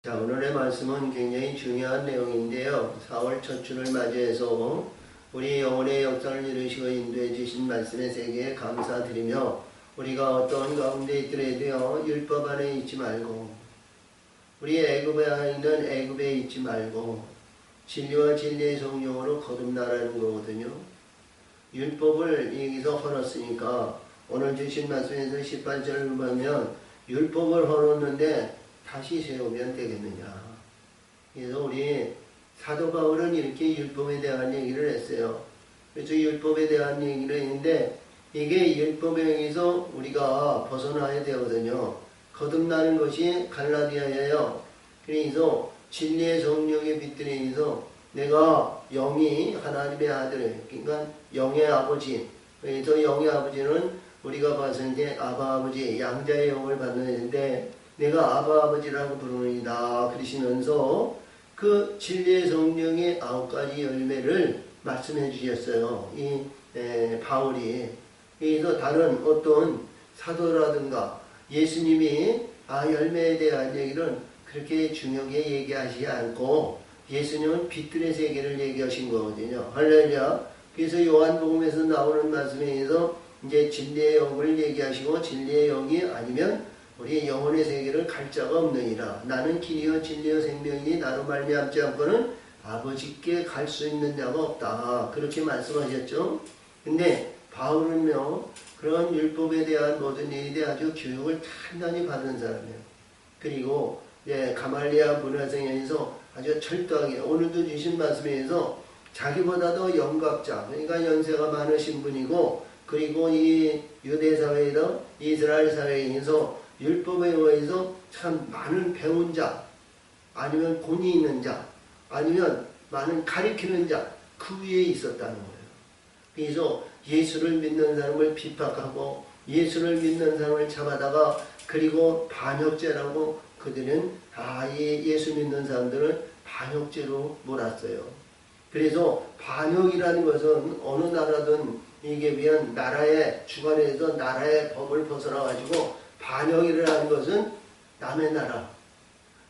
자, 오늘의 말씀은 굉장히 중요한 내용인데요. 4월 첫 주를 맞이해서 우리 영혼의 역사를 이루시고 인도해 주신 말씀의 세계에 감사드리며, 우리가 어떤 가운데 있더라도요, 율법 안에 있지 말고, 우리 애굽에 있는 애굽에 있지 말고 진리와 진리의 성령으로 거듭나라는 거거든요. 율법을 여기서 헐었으니까 오늘 주신 말씀에서 18절을 보면 율법을 헐었는데 다시 세우면 되겠느냐. 그래서 우리 사도 바울은 이렇게 율법에 대한 얘기를 했어요. 그래서 율법에 대한 얘기를 했는데 이게 율법에 의해서 우리가 벗어나야 되거든요. 거듭나는 것이 갈라디아예요. 그래서 진리의 성령의 빛들에 의해서 내가 영이 하나님의 아들, 그러니까 영의 아버지, 그래서 영의 아버지는 우리가 봤을 때 아바 아버지, 양자의 영을 받는데 내가 아바 아버지라고 부르느니라 그러시면서 그 진리의 성령의 9가지 열매를 말씀해 주셨어요. 이 바울이. 그래서 다른 어떤 사도라든가 예수님이 열매에 대한 얘기를 그렇게 중요하게 얘기하시지 않고 예수님은 빛들의 세계를 얘기하신 거거든요. 할렐루야. 그래서 요한복음에서 나오는 말씀에 의해서 이제 진리의 영을 얘기하시고 진리의 영이 아니면 우리 영혼의 세계를 갈 자가 없느니라. 나는 길이요 진리요 생명이니 나로 말미암지 않고는 아버지께 갈 수 있는 자가 없다. 그렇게 말씀하셨죠. 근데 바울은요, 그런 율법에 대한 모든 일에 대해 아주 교육을 단단히 받은 사람이에요. 그리고 가말리아 문화생에서 아주 철저하게 오늘도 주신 말씀에 의해서 자기보다도 영각자, 그러니까 연세가 많으신 분이고, 그리고 이 유대 사회에서 이스라엘 사회에서 율법에 의해서 참 많은 배운 자, 아니면 권위 있는 자, 아니면 많은 가리키는 자, 그 위에 있었다는 거예요. 그래서 예수를 믿는 사람을 핍박하고 예수를 믿는 사람을 잡아다가 그리고 반역죄라고 그들은 이 예수 믿는 사람들을 반역죄로 몰았어요. 그래서 반역이라는 것은 어느 나라든 이게 위한 나라의 주관에서 나라의 법을 벗어나 가지고 반역이라는 것은 남의 나라,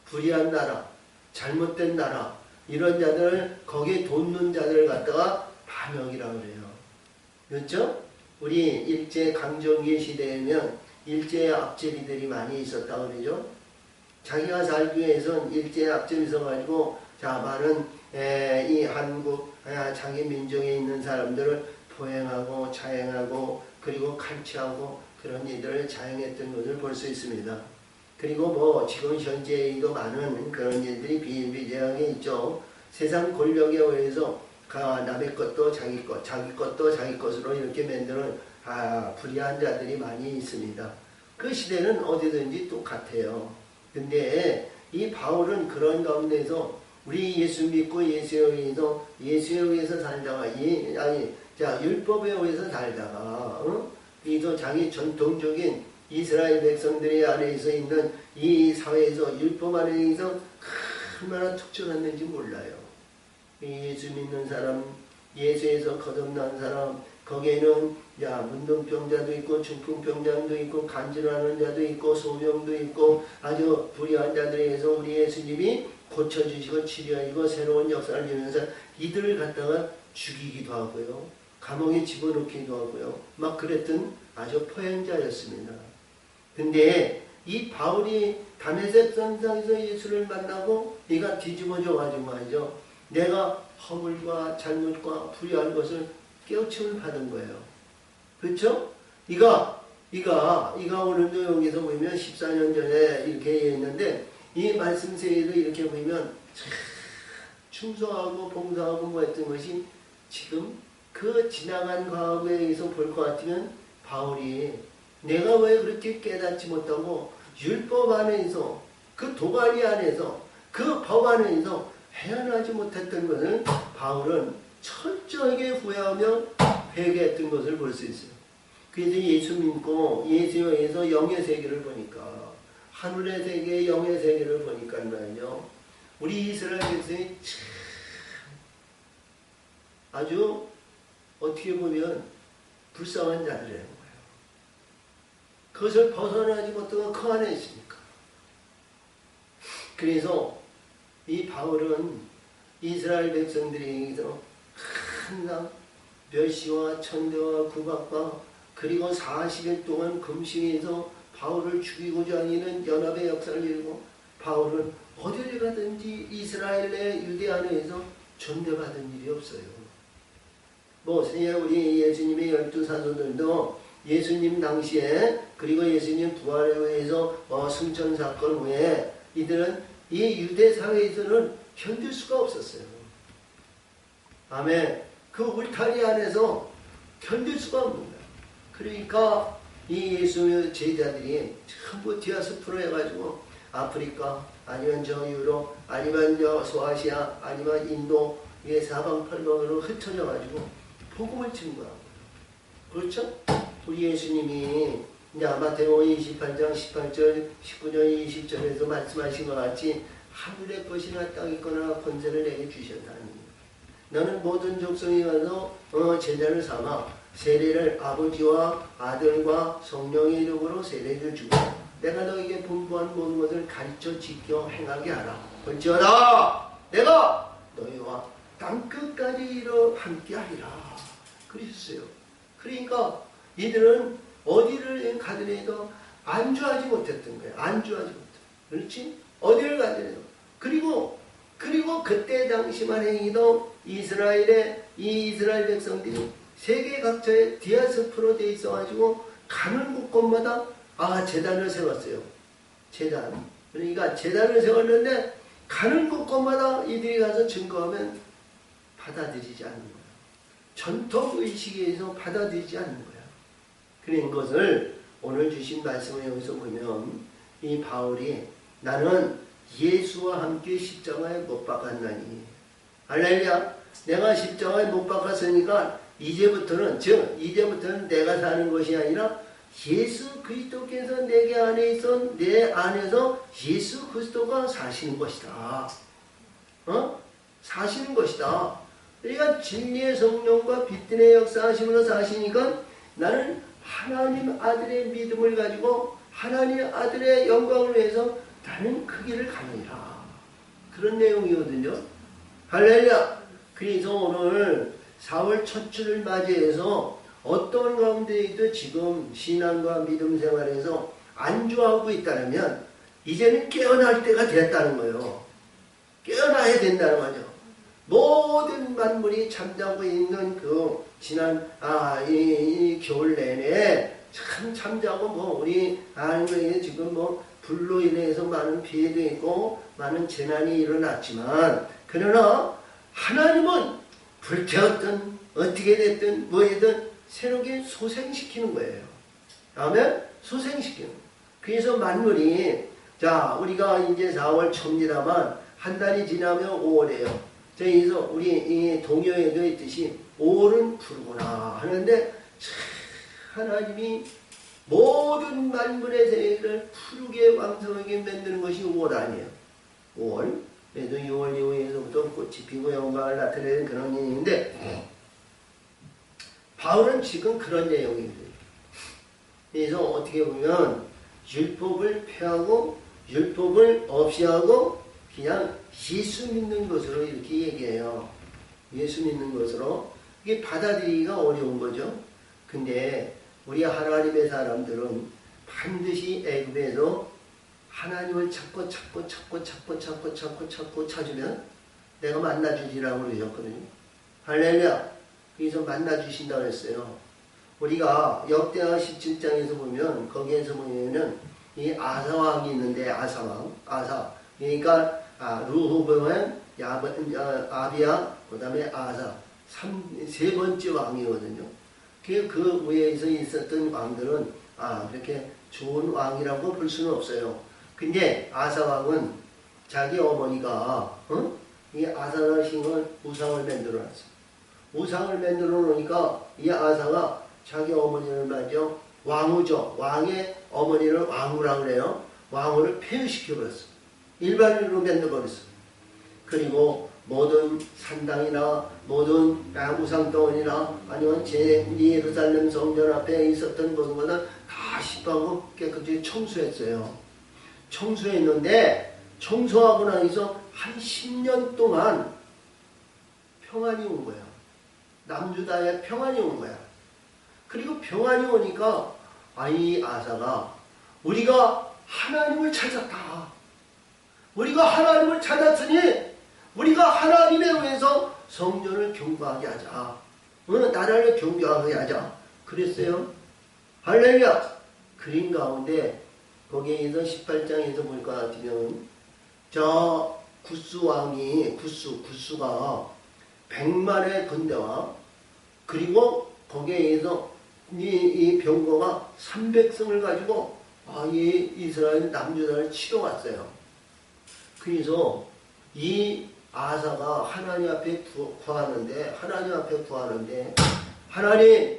불의한 나라, 잘못된 나라, 이런 자들을 거기에 돕는 자들을 갖다가 반역이라고 그래요. 그렇죠? 우리 일제 강점기 시대에면 일제의 앞제비들이 많이 있었다고 그러죠. 자기가 살기 위해서는 일제의 앞점이 있어가지고 많은 이 한국 자기 민족에 있는 사람들을 포행하고 자행하고 그리고 칼치하고 그런 일들을 자행했던 것을 볼 수 있습니다. 그리고 지금 현재에도 많은 그런 일들이 비일비재하게 있죠. 세상 권력에 의해서 남의 것도 자기 것, 자기 것도 자기 것으로 이렇게 만드는 불의한 자들이 많이 있습니다. 그 시대는 어디든지 똑같아요. 근데 이 바울은 그런 가운데서 우리 예수 믿고 예수에 의해서 살다가 율법에 의해서 살다가 그래서 자기 전통적인 이스라엘 백성들의 안에서 있는 이 사회에서 율법 안에 의해서 얼마나 특별했는지 몰라요. 예수 믿는 사람, 예수에서 거듭난 사람, 거기에는 문둥병자도 있고 중풍병자도 있고 간질하는 자도 있고 소병도 있고 아주 불의한 자들에 의해서 우리 예수님이 고쳐주시고 치료하시고 새로운 역사를 이루면서 이들을 갖다가 죽이기도 하고요. 감옥에 집어넣기도 하고요. 막 그랬던 아주 포행자였습니다. 근데 이 바울이 다메섹 산상에서 예수를 만나고 네가 뒤집어져 가지고 말이죠. 내가 허물과 잘못과 불의한 것을 깨우침을 받은 거예요. 그렇죠? 이가 오늘도 여기서 보면 14년 전에 이렇게 했는데 이 말씀 세계도 이렇게 보면 충성하고 봉사하고 했던 것이 지금 그 지나간 과거에 의해서 볼 것 같으면 바울이 내가 왜 그렇게 깨닫지 못하고 율법 안에서 그 도가니 안에서 그 법 안에서 헤어나지 못했던 것을 바울은 철저하게 후회하며 회개했던 것을 볼 수 있어요. 그래서 예수 믿고 예수에 의해서 영의 세계를 보니까 하늘의 세계, 영의 세계를 보니까 말이죠. 우리 이스라엘 백성이 참 아주 어떻게 보면 불쌍한 자들이라는 거예요. 그것을 벗어나지 못하고 그 안에 있으니까. 그래서 이 바울은 이스라엘 백성들에게서 항상 멸시와 천대와 구박과 그리고 40일 동안 금식해서 바울을 죽이고자 하는 연합의 역사를 이루고 바울은 어디를 가든지 이스라엘 내 유대아 내에서 존대받은 일이 없어요. 우리 예수님의 12사도들도 예수님 당시에 그리고 예수님 부활에 의해서 승천 사건 후에 이들은 이 유대 사회에서는 견딜 수가 없었어요. 아멘. 그 울타리 안에서 견딜 수가 없는 거예요. 그러니까 이 예수의 제자들이 전부 디아스포라 해가지고 아프리카 아니면 저 유럽 아니면 저 소아시아 아니면 인도의 사방팔방으로 흩어져가지고 복음을 증거하고 그렇죠? 우리 예수님이 이제 마태복음 28장 18절 19절 20절에서 말씀하신 것 같이 하늘의 것이나 땅의 거나 권세를 내게 주셨다니 너는 모든 족속에 가서 제자를 삼아 세례를 아버지와 아들과 성령의 이름으로 세례를 주고 내가 너에게 분부한 모든 것을 가르쳐 지켜 행하게 하라. 볼지어다 내가 너희와 땅끝까지 이르러 함께하리라. 그랬어요. 그러니까 이들은 어디를 가더라도 안주하지 못했던 거예요. 안주하지 못했던. 그렇지? 어디를 가더라도. 그리고 그때 당시만 행이도 이스라엘 백성들이 세계 각처에 디아스포로 돼 있어가지고 가는 곳곳마다 제단을 세웠어요. 제단. 그러니까 제단을 세웠는데 가는 곳곳마다 이들이 가서 증거하면 받아들이지 않는 거예요. 전통의식에 의해서 받아들이지 않는 거예요. 그런 것을 오늘 주신 말씀을 여기서 보면 이 바울이 나는 예수와 함께 십자가에 못 박았나니 할렐루야. 내가 십자가에 못 박았으니까 이제부터는 내가 사는 것이 아니라 예수 그리스도께서 내게 안에 있어 내 안에서 예수 그리스도가 사시는 것이다. 사시는 것이다. 그러니까 진리의 성령과 빛의 역사하심으로 사시니까 나는 하나님 아들의 믿음을 가지고 하나님 아들의 영광을 위해서 나는 그 길을 가느니라. 그런 내용이거든요. 할렐루야. 그래서 오늘 4월 첫 주를 맞이해서 어떤 가운데에도 지금 신앙과 믿음 생활에서 안주하고 있다면 이제는 깨어날 때가 됐다는 거예요. 깨어나야 된다는 거죠. 모든 만물이 잠자고 있는 그 지난 이 겨울 내내 참 잠자고 우리 한국에 지금 불로 인해서 많은 피해도 있고 많은 재난이 일어났지만 그러나 하나님은 불태웠든 어떻게 됐든 뭐든 새롭게 소생시키는 거예요. 아멘? 소생시키는 거예요. 그래서 만물이 우리가 이제 4월 초입니다만 한 달이 지나면 5월이에요. 그래서 우리 이 동요에도 있듯이 5월은 푸르구나 하는데 하나님이 모든 만물의 세계를 푸르게 왕성하게 만드는 것이 5월 아니에요. 5월. 그래도 6월 이후에서부터 꽃이 피고 영광을 나타내는 그런 일인데 바울은 지금 그런 내용이에요. 그래서 어떻게 보면 율법을 폐하고 율법을 없이 하고 그냥 예수 믿는 것으로 이렇게 얘기해요. 예수 믿는 것으로. 이게 받아들이기가 어려운 거죠. 근데 우리 하나님의 사람들은 반드시 애굽에서 하나님을 찾고 찾으면 내가 만나주시라고 그러셨거든요. 할렐루야. 그래서 만나주신다고 했어요. 우리가 역대하 17장에서 보면 거기에서 보면은 이 아사왕이 있는데 아사왕. 그러니까 루후보면 아비야 그 다음에 아사 세 번째 왕이거든요. 그 위에서 있었던 왕들은 그렇게 좋은 왕이라고 볼 수는 없어요. 근데 아사왕은 자기 어머니가 이 아사라 신을 우상을 만들어 놨어. 우상을 만들어 놓으니까 이 아사가 자기 어머니를 맞아 왕후죠. 왕의 어머니를 왕후라고 그래요. 왕후를 폐위시켜 버렸어. 일반인으로 만들어 버렸어. 그리고 모든 산당이나 모든 우상덩어리나 아니면 예루살렘 성전 앞에 있었던 모든 것을 다 씻고 깨끗이 청소했어요. 청소했는데 청소하고 나서 한 10년 동안 평안이 온 거야. 남유다에 평안이 온 거야. 그리고 평안이 오니까 이 아사가 우리가 하나님을 찾았다. 우리가 하나님을 찾았으니 우리가 하나님에 의해서 성전을 견고하게 하자. 나라를 견고하게 하자. 그랬어요. 할렐루야. 그린 가운데 거기에서 18장에서 볼 것 같으면 저 구스가 100만의 군대와 그리고 거기에서 이 병거가 300승을 가지고 이 이스라엘 남유다를 치러 왔어요. 그래서 이 아사가 하나님 앞에 구하는데 하나님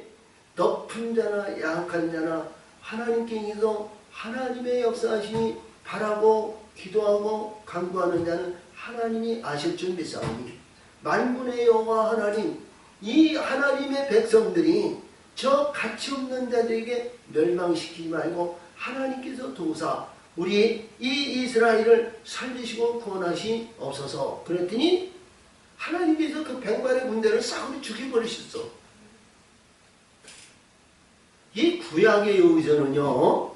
높은 자나 약한 자나 하나님께서 하나님의 역사하시니 바라고 기도하고 간구하는 자는 하나님이 아실 줄 믿사오니 만군의 여호와 하나님, 이 하나님의 백성들이 저 가치없는 자들에게 멸망시키지 말고 하나님께서 도우사 우리 이 이스라엘을 살리시고 구원하시옵소서. 그랬더니 하나님께서 그 100만의 군대를 싸그리 죽여버리셨어. 이 구약의 의에서는요,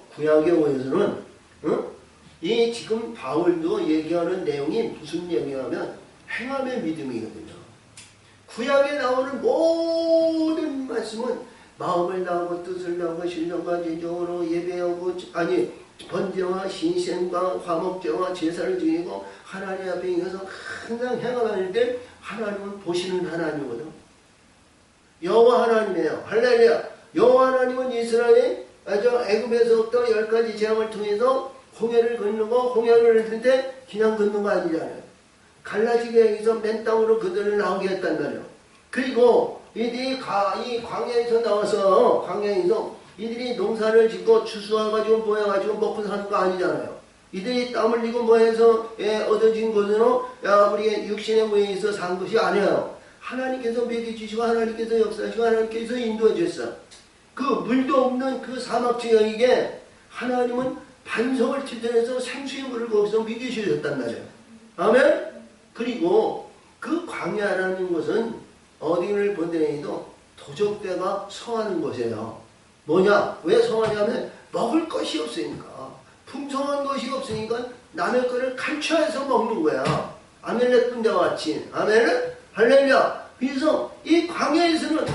이 지금 바울도 얘기하는 내용이 무슨 얘기냐면 행함의 믿음이거든요. 구약에 나오는 모든 말씀은 마음을 다하고 뜻을 다하고 신령과 지적으로 예배하고 번제와 신sem과 화목제와 제사를 드리고 하나님 앞에 있어서 항상 행함할 때 하나님은 보시는 하나님이거든. 여호와 하나님이에요. 할렐루야. 여호와 하나님은 이스라엘 애굽에서부터 10가지 재앙을 통해서 홍해를 건너고 홍해를 했을 때 그냥 건넌 거 아니잖아요. 갈라지게에서 맨 땅으로 그들을 나오게 했단 말이에요. 그리고 이들이 이 광야에서 나와서 이들이 농사를 짓고 추수해가지고 모여가지고 먹고 사는 거 아니잖아요. 이들이 땀 흘리고 뭐해서 얻어진 것으로 우리의 육신의 모양에서 산 것이 아니에요. 하나님께서 먹여주시고 하나님께서 역사하시고 하나님께서 인도해 주셨어. 그 물도 없는 그 사막 지역에 하나님은 반석을 치더해서 생수의 물을 거기서 먹여주셨단 말이에요. 아멘? 그리고 그 광야라는 것은 어디를 보더라도 도적대가 성하는 곳이에요. 뭐냐? 왜 성하냐면 먹을 것이 없으니까. 풍성한 것이 없으니까 남의 거를 칼취해서 먹는 거야. 아멜렉 군대와 같이. 아멘? 할렐루야. 그래서 이 광야에서는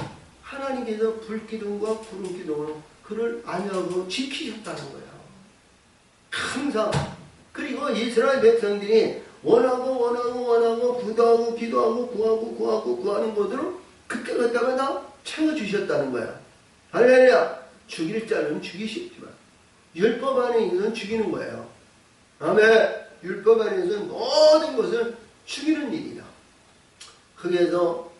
하나님께서 불기둥과 구름기둥으로 그를 안위하고 지키셨다는 거야. 항상. 그리고 이스라엘 백성들이 원하고 기도하고 구하는 것으로 그때 갖다가 다 채워주셨다는 거야. 할렐루야. 죽일 자는 죽이셨지만 율법 안에 있는 죽이는 거예요. 아멘. 율법 안에서는 모든 것을 죽이는 일이다. 흙에서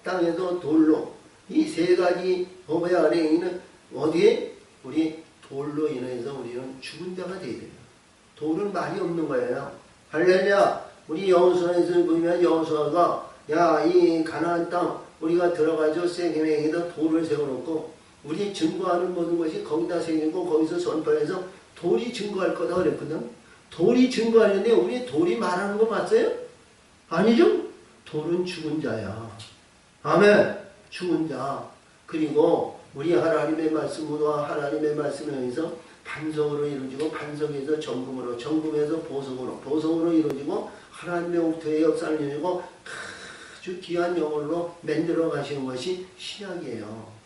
땅에서 돌로 이 세 가지 법의 안에 있는 어디에? 우리 돌로 인해서 우리는 죽은 자가 되어야 돼요. 돌은 말이 없는 거예요. 할렐루야. 우리 여호수아에서 보면 여호수아가 이 가나안 땅 우리가 들어가죠. 세겜에게다 돌을 세워놓고 우리 증거하는 모든 것이 거기다 새기고 거기서 선포해서 돌이 증거할 거다 그랬거든. 돌이 증거하는데 우리 돌이 말하는 거 봤어요? 아니죠? 돌은 죽은 자야. 아멘. 죽은 자. 그리고 우리 하나님의 말씀과 하나님의 말씀에 의해서 반석으로 이루어지고 반석에서 정금으로 정금에서 보석으로 이루어지고 하나님의 옥토의 역사를 이루고 아주 귀한 영혼으로 만들어 가시는 것이 신약이에요.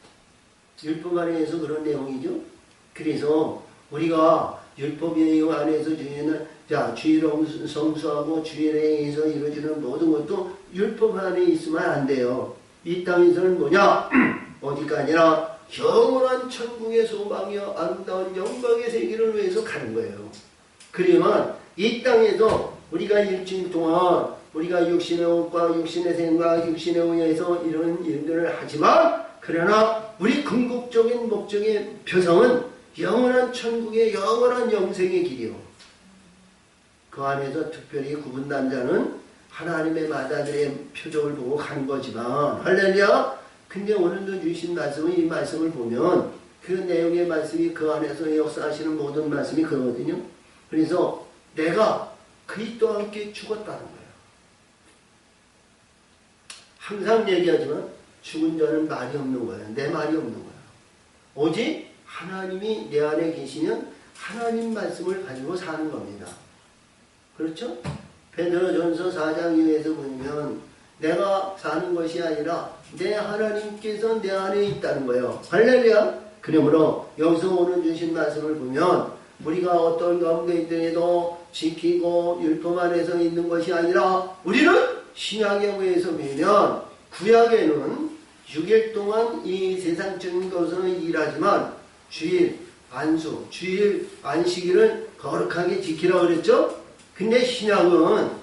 율법 안에서 그런 내용이죠. 그래서 우리가 율법의 안에서 주의를 성수하고 주일에 의해서 이루어지는 모든 것도 율법 안에 있으면 안 돼요. 이 땅에서는 뭐냐? 어디까지나 영원한 천국의 소망이여 아름다운 영광의 세계를 위해서 가는 거예요. 그러면 이 땅에서 우리가 일주일 동안 우리가 육신의 옷과 육신의 생과 육신에 의해서 이런 일들을 하지만 그러나 우리 궁극적인 목적의 표성은 영원한 천국의 영원한 영생의 길이요. 그 안에서 특별히 구분난 자는 하나님의 마다들의 표적을 보고 간 거지만 할렐루야. 근데 오늘도 주신 말씀은 이 말씀을 보면 그 내용의 말씀이 그 안에서 역사하시는 모든 말씀이 그러거든요. 그래서 내가 그리스도와 함께 죽었다는 거예요. 항상 얘기하지만 죽은 자는 말이 없는 거예요. 내 말이 없는 거예요. 오직 하나님이 내 안에 계시면 하나님 말씀을 가지고 사는 겁니다. 그렇죠? 베드로전서 4장 2에서 보면 내가 사는 것이 아니라 내 하나님께서 내 안에 있다는 거예요. 할렐루야. 그러므로 여기서 오늘 주신 말씀을 보면 우리가 어떤 가운데 있더라도 지키고 율법 안에서 있는 것이 아니라 우리는 신약에 의해서 보면 구약에는 6일 동안 이 세상적인 것으로는 일하지만 주일, 안수, 주일, 안식일을 거룩하게 지키라고 그랬죠? 근데 신약은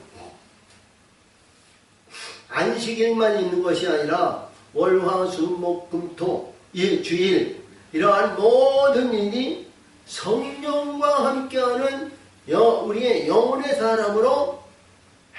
안식일만 있는 것이 아니라 월, 화, 수, 목, 금, 토, 일, 주일 이러한 모든 일이 성령과 함께하는 우리의 영혼의 사람으로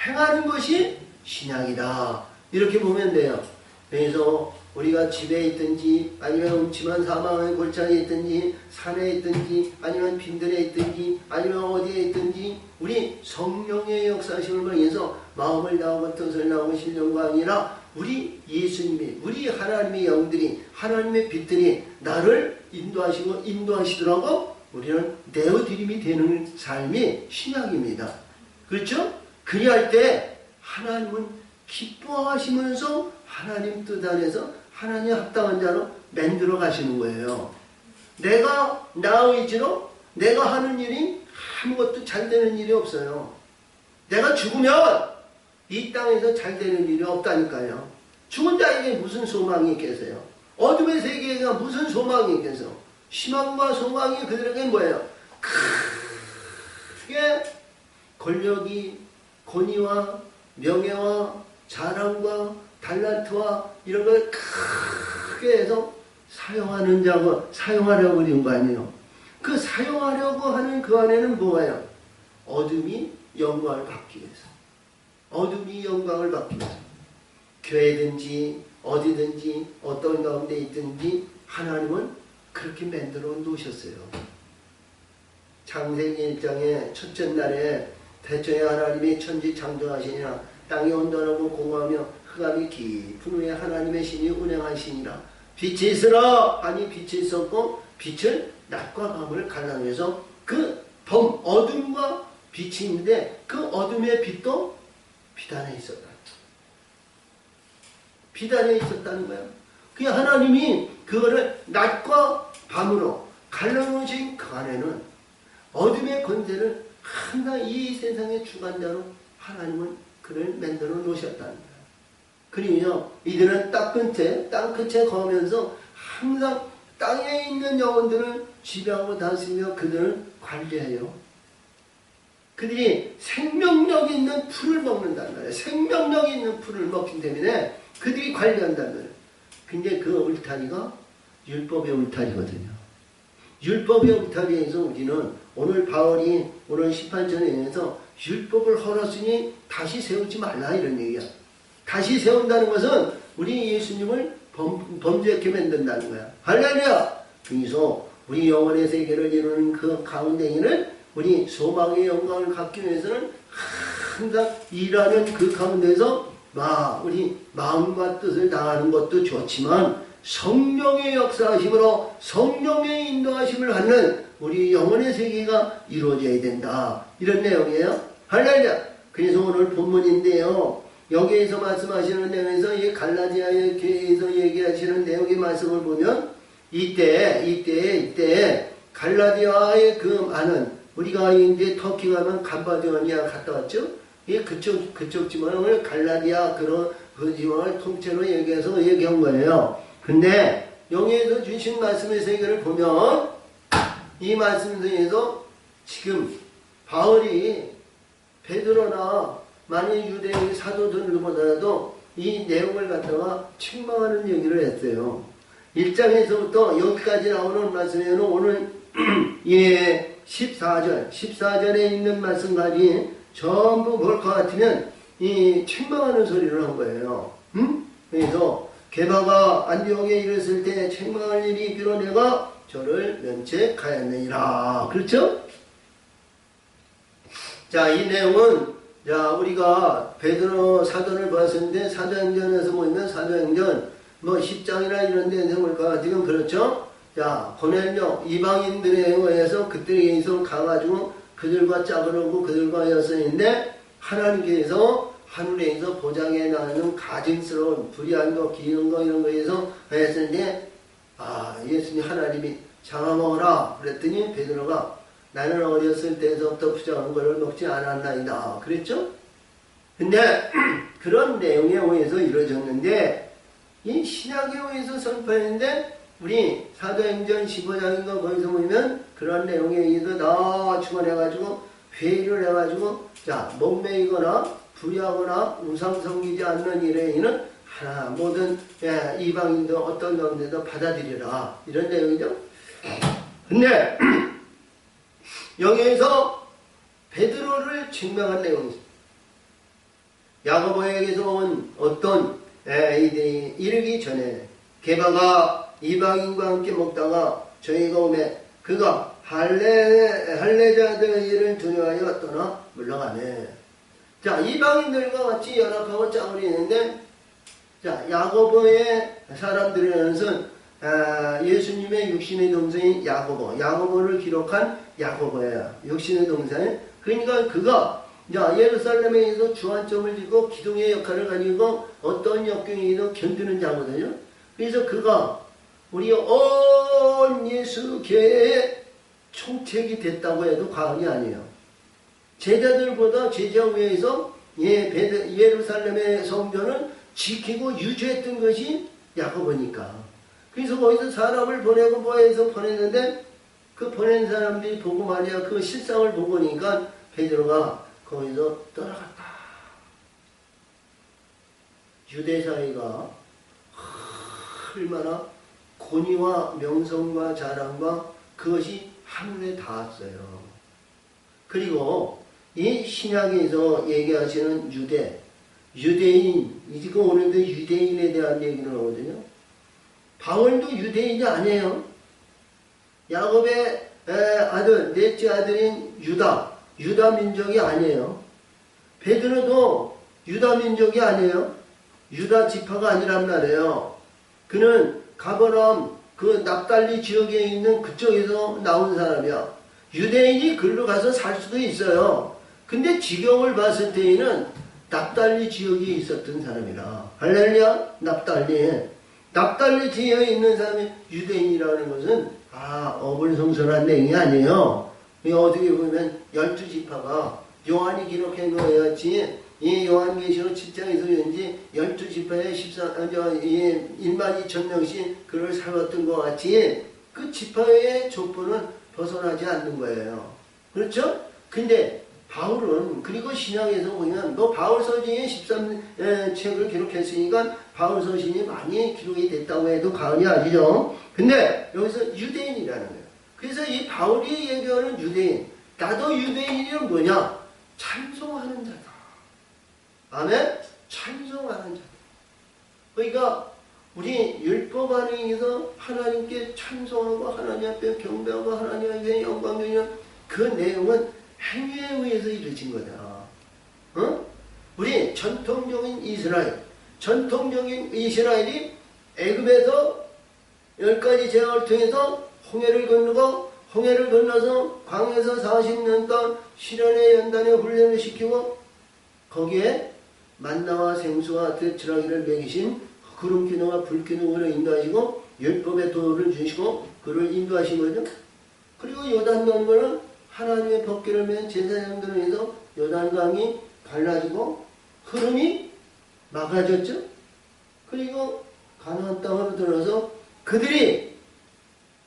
행하는 것이 신약이다. 이렇게 보면 돼요. 그래서 우리가 집에 있든지 아니면 음침한 사망의 골짜기에 있든지 산에 있든지 아니면 빈들에 있든지 아니면 어디에 있든지 우리 성령의 역사심을 위해서 마음을 나오고 뜻을 나오고 신령과 아니라 우리 예수님이 우리 하나님의 영들이 하나님의 빛들이 나를 인도하시더라고 우리는 내어드림이 되는 삶이 신약입니다. 그렇죠? 그리할 때 하나님은 기뻐하시면서 하나님 뜻 안에서 하나님 합당한 자로 만들어 가시는 거예요. 내가 나의 의지로 내가 하는 일이 아무것도 잘 되는 일이 없어요. 내가 죽으면 이 땅에서 잘 되는 일이 없다니까요. 죽은 자에게 무슨 소망이 있겠어요? 어둠의 세계가 무슨 소망이 있겠어요? 희망과 소망이 그들에게 뭐예요? 크게 권력이 권위와 명예와 자랑과 달란트와 이런 걸 크게 해서 사용하는 자고 사용하려고 그런 거 아니에요. 그 사용하려고 하는 그 안에는 뭐예요? 어둠이 영광을 받기 위해서. 어둠이 영광을 받기 위해서. 교회든지 어디든지 어떤 가운데 있든지 하나님은 그렇게 만들어 놓으셨어요. 창세기 1장의 첫째 날에 대초에 하나님이 천지 창조하시니라 땅이 온전하고 공허하며 흑암이 깊은 후에 하나님의 신이 운행하시니라 빛이 있으라 하니 빛이 있었고 빛을 낮과 밤을 갈라내서 그 어둠과 빛이 있는데 그 어둠의 빛도 빛 안에 있었다. 빛 안에 있었다는 거예요. 그 하나님이 그거를 낮과 밤으로 갈라놓으신 그 안에는 어둠의 권세를 항상 이 세상의 주관자로 하나님은 그를 만들어 놓으셨다는 거예요. 그리고요, 이들은 땅 끝에 거하면서 항상 땅에 있는 영혼들을 지배하고 다스리며 그들을 관리해요. 그들이 생명력 있는 풀을 먹는다는 거예요. 생명력 있는 풀을 먹기 때문에 그들이 관리한다는 거예요. 근데 그 울타리가 율법의 울타리거든요. 율법의 울타리에서 우리는 오늘 바울이 오늘 18절에 의해서 율법을 헐었으니 다시 세우지 말라 이런 얘기야. 다시 세운다는 것은 우리 예수님을 범죄케 만든다는 거야. 할렐루야! 그래서 우리 영혼의 세계를 이루는 그 가운데에는 우리 소망의 영광을 갖기 위해서는 항상 일하는 그 가운데서 우리 마음과 뜻을 다하는 것도 좋지만 성령의 역사하심으로 성령의 인도하심을 받는 우리 영혼의 세계가 이루어져야 된다. 이런 내용이에요. 할렐루야! 그래서 오늘 본문인데요. 여기에서 말씀하시는 내용에서 이 갈라디아의 교회에서 얘기하시는 내용의 말씀을 보면 이때 갈라디아의 그 많은 우리가 이제 터키 가면 감바디아니아 갔다 왔죠? 예, 그쪽 지방을 갈라디아 그 지방을 통째로 얘기해서 얘기한 거예요. 근데 여기에서 주신 말씀의 세계를 보면 이 말씀 중에서 지금 바울이 베드로나 많은 유대인 사도들보다도 이 내용을 갖다가 책망하는 얘기를 했어요. 1장에서부터 여기까지 나오는 말씀에는 오늘 14절에 있는 말씀까지 전부 볼 것 같으면 이 책망하는 소리를 한 거예요. 그래서 게바가 안디옥에 이르렀을 때 책망할 일이 있기로 내가 저를 면책하였느니라. 그렇죠? 자, 이 내용은 자, 우리가 베드로 사도를 봤었는데 사도행전에서 보면 사도행전 뭐 10장이나 이런 데서 볼까 지금 그렇죠? 자, 고넬료 이방인들에 의해서 그들에 의해서 가가지고 그들과 짝으르고 그들과 여성인데 하나님께서 하늘에서 보장해 나가는 가증스러운 불의한 거 기는 거 이런 거에서 했었는데 예수님 하나님이 잡아먹어라 그랬더니 베드로가 나는 어렸을 때에서부터 부정한 것을 먹지 않았나이다 그랬죠? 근데 그런 내용에 의해서 이루어졌는데 이 신약에 의해서 선포했는데 우리 사도행전 15장인가 거기서 보면 그런 내용에 의해서 다 추가해가지고 회의를 해가지고 자 목매이거나 불의하거나 우상 섬기지 않는 일에는 하나 모든 이방인도 어떤 가운데도 받아들이라 이런 내용이죠. 근데 여기에서 베드로를 증명한 내용이 있습니다. 야고보에게서 온 어떤 이들이 이르기 전에 게바가 이방인과 함께 먹다가 저희가 오매 그가 할례자들의 일을 두려워하여 떠나 물러가네. 자, 이방인들과 같이 연합하고 짝을 이는데 자, 야고보의 사람들은 예수님의 육신의 동생인 야고보를 기록한 야고보예요. 육신의 동생. 그러니까 그가 예루살렘에서 주안점을 쥐고 기둥의 역할을 가지고 어떤 역경에도 견디는 자거든요. 그래서 그가 우리 온 예수교회의 총책이 됐다고 해도 과언이 아니에요. 제자들보다 제자 위에서 예루살렘의 성전을 지키고 유지했던 것이 야고보니까. 그래서 거기서 사람을 보내고 뭐해서 보냈는데 그 보낸 사람들이 보고 말이야 그 실상을 보고 보니까 베드로가 거기서 떠나갔다. 유대 사회가 얼마나 권위와 명성과 자랑과 그것이 하늘에 닿았어요. 그리고 이 신약에서 얘기하시는 유대인, 이거 오늘도 유대인에 대한 얘기를 하거든요. 바울도 유대인이 아니에요. 야곱의 아들, 넷째 아들인 유다 민족이 아니에요. 베드로도 유다 민족이 아니에요. 유다 지파가 아니란 말이에요. 그는 가버나움 그 납달리 지역에 있는 그쪽에서 나온 사람이야. 유대인이 글로 가서 살 수도 있어요. 근데 지경을 봤을 때에는 납달리 지역에 있었던 사람이라. 할렐루야. 납달리 지역에 있는 사람이 유대인이라는 것은 어불성설한 내용이 아니에요. 어떻게 보면 12지파가 요한이 기록한 거였지 이 요한계시록 7장에서 왠지 12지파에 1만 2천 명씩 그를 살았던 것 같이 그 지파의 족보는 벗어나지 않는 거예요. 그렇죠? 근데 바울은 그리고 신약에서 보면 바울 서신이 13책을 기록했으니까 바울 서신이 많이 기록이 됐다고 해도 과언이 아니죠. 근데 여기서 유대인이라는 거예요. 그래서 이 바울이 얘기하는 유대인, 나도 유대인이란 뭐냐? 찬송하는 자다. 아멘? 찬송하는 자다. 그러니까 우리 율법 안에서 하나님께 찬송하고 하나님 앞에 경배하고 하나님 앞에 영광 돌리는 그 내용은 행위에 의해서 이루어진 거다. 우리 전통적인 이스라엘이 애굽에서 10가지 제왕을 통해서 홍해를 건너서 광야에서 40년간 시련의 연단에 훈련을 시키고 거기에 만나와 생수와 들지라기를 먹이신 구름기둥과 불기둥으로 인도하시고 율법의 도를 주시고 그를 인도하신 거죠. 그리고 요단강은 하나님의 법궤를 맨 제사장들을 위해서 요단강이 갈라지고 흐름이 막아졌죠. 그리고 가나안 땅으로 들어서 그들이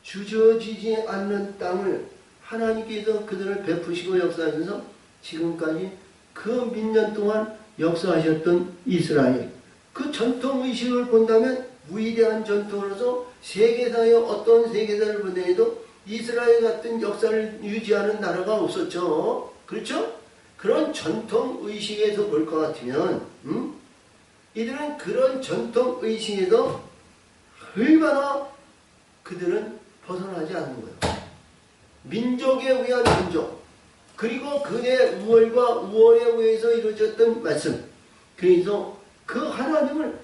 주저지지 않는 땅을 하나님께서 그들을 베푸시고 역사하셔서 지금까지 그 민년 동안 역사하셨던 이스라엘 그 전통의식을 본다면 위대한 전통으로서 세계사의 어떤 세계사를 보내도 이스라엘 같은 역사를 유지하는 나라가 없었죠. 그렇죠? 그런 전통의식에서 볼 것 같으면 이들은 그런 전통의식에서 얼마나 그들은 벗어나지 않는 거예요. 민족에 의한 민족. 그리고 그의 우월과 우월에 의해서 이루어졌던 말씀. 그래서 그 하나님을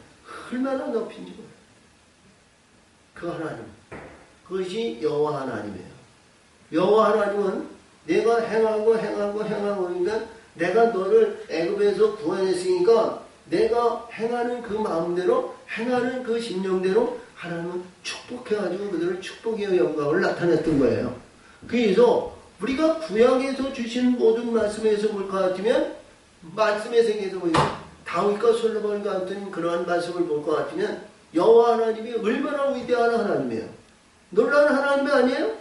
얼마나 높인지 몰라요. 그 하나님. 그것이 여호와 하나님이에요. 여호와 하나님은 내가 행하고 그러니까 내가 너를 애굽에서 구원했으니까 내가 행하는 그 마음대로 행하는 그 심령대로 하나님은 축복해가지고 그들을 축복의 영광을 나타냈던 거예요. 그래서 우리가 구약에서 주신 모든 말씀에서 볼 것 같으면 말씀의 세계에서 보이면 다윗과 솔로몬과 같은 그러한 말씀을 볼 것 같으면 여호와 하나님이 얼마나 위대한 하나님이에요. 놀라운 하나님이 아니에요?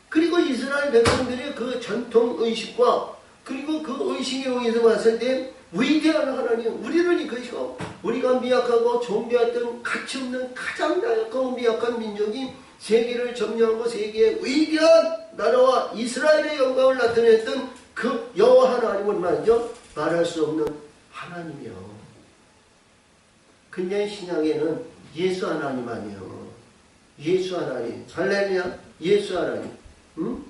그리고 이스라엘 백성들의 그 전통 의식과 그리고 그 의식에 의해서 봤을 때 위대한 하나님, 우리는 이것이고 우리가 미약하고 존귀했던 가치 없는 가장 나약하고 미약한 민족이 세계를 점령하고 세계의 위대한 나라와 이스라엘의 영광을 나타냈던 그 여호와 하나님은 말이죠, 말할 수 없는 하나님이요. 근데 신약에는 예수 하나님 아니에요. 예수 하나님, 할렐루야, 예수 하나님. 응?